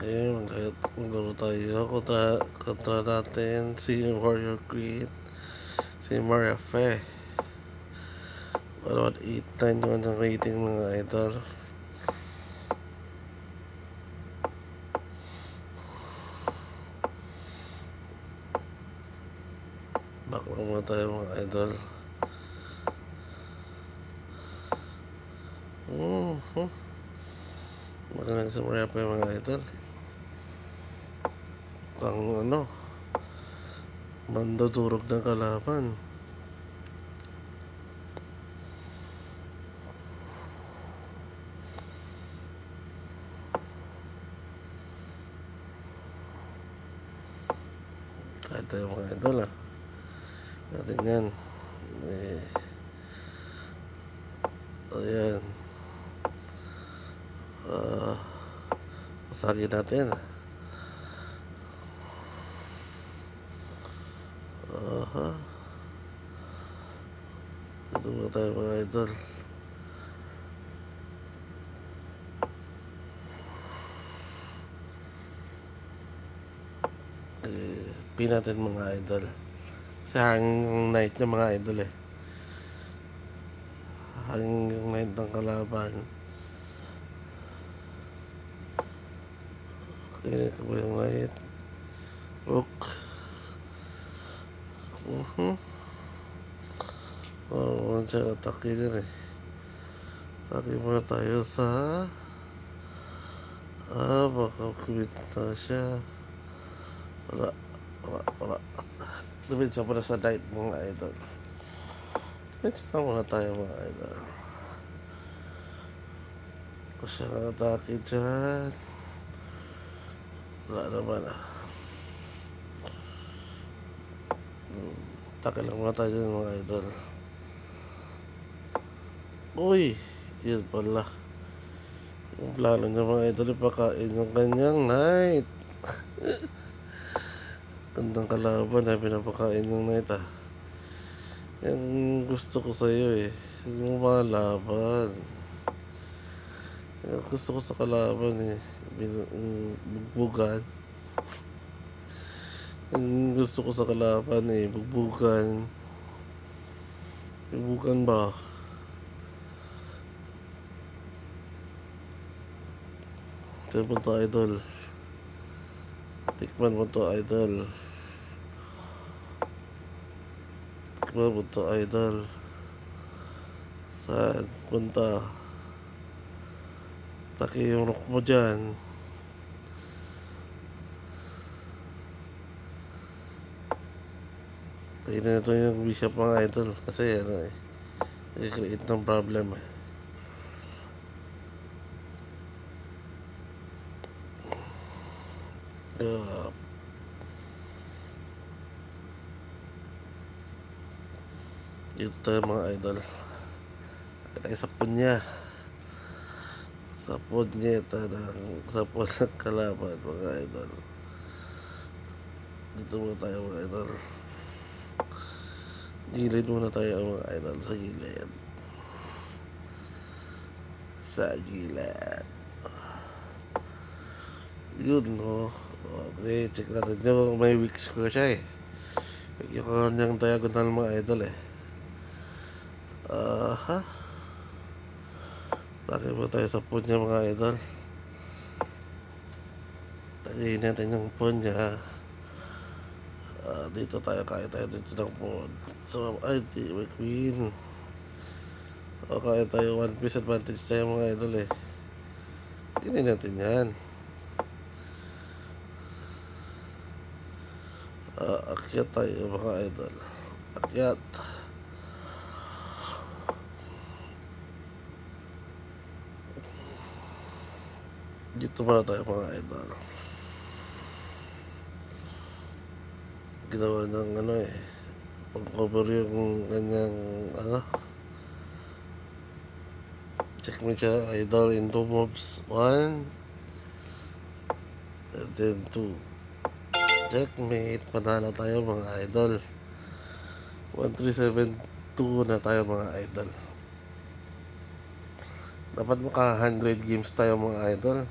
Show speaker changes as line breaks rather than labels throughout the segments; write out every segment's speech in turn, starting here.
Okay, maglaro tayo. Kontra natin si Warrior Queen, si Mariafe. 8-9 yung kanyang rating, mga idol. Back lang muna tayo, mga idol. Magaling si Mariafe, mga idol. Ang mandudurog ng kalaban. Kahit tayo, mga idol, natin yan. Ayan. Masagin natin. Ito ba tayo, mga idol? Pin natin, mga idol. Kasi hangin yung night niya, mga idol Hangin yung night ng kalaban. Kaya ko ba yung night? Rook. Siya atake dyan Atake muna tayo sa baka kumit na siya. Wala. Dumit siya muna sa night, mga idol. Dumit siya muna tayo, mga idol. Siya ang atake dyan. Wala naman Atake lang muna tayo dyan, mga idol. Uy, yun pala. Yung plano niya, mga idol, ipakain yung kanyang night. Gandang kalaban pinapakain yung night Yan gusto ko sa'yo yung mga laban. Yan gusto ko sa kalaban bugbugan. Yan gusto ko sa kalaban bugbugan. Bugbugan ba? Ito mo to, idol. Tikman mo to, idol. Saan punta? Taki yung rook mo dyan. Kaya na ito yung bishop, mga idol. Kasi nag-create ng problem Dito tayo, mga idol. Ay, sa punya. Sa punyeta sa ng kalaban, mga idol. Dito muna tayo, mga idol. Gilid muna tayo, mga idol. Sa gilid. Yun, okay, check natin yung may weak score siya yung kanyang diagonal, mga idol Taki mo tayo sa punya, mga idol. Takihin natin yung punya. Dito tayo, kaya tayo dito ng pawn. So, di may queen. Kaya tayo one piece advantage tayo, mga idol Hindi natin yan. Akyat tayo, mga idol. Akyat. Dito muna tayo, mga idol. Ginawa ng pag-cover yung kanyang checkmate siya, idol, in 2 moves. 1 and then 2. Checkmate. Panalo tayo, mga idol. 1-3-7-2 na tayo, mga idol. Dapat maka 100 games tayo, mga idol.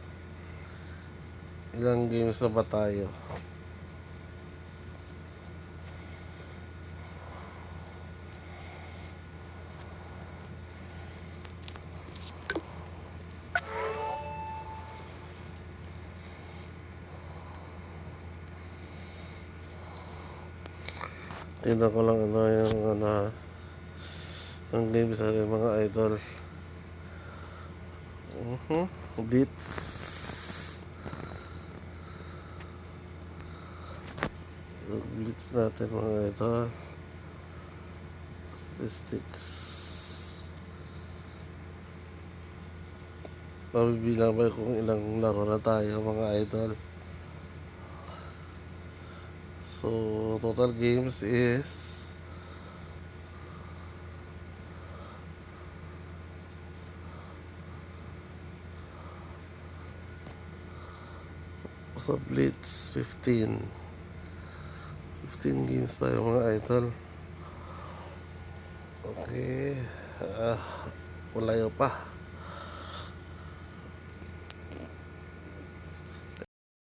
Ilang games na ba tayo? Tingnan ko lang ano yung ang games natin mga idol. Blitz. Yung blitz natin mga idol. Statistics. Mabibilang ba kung ilang laro na tayo mga idol? So, total games is sa Blitz 15 games tayo mga idol. Okay, malayo pa.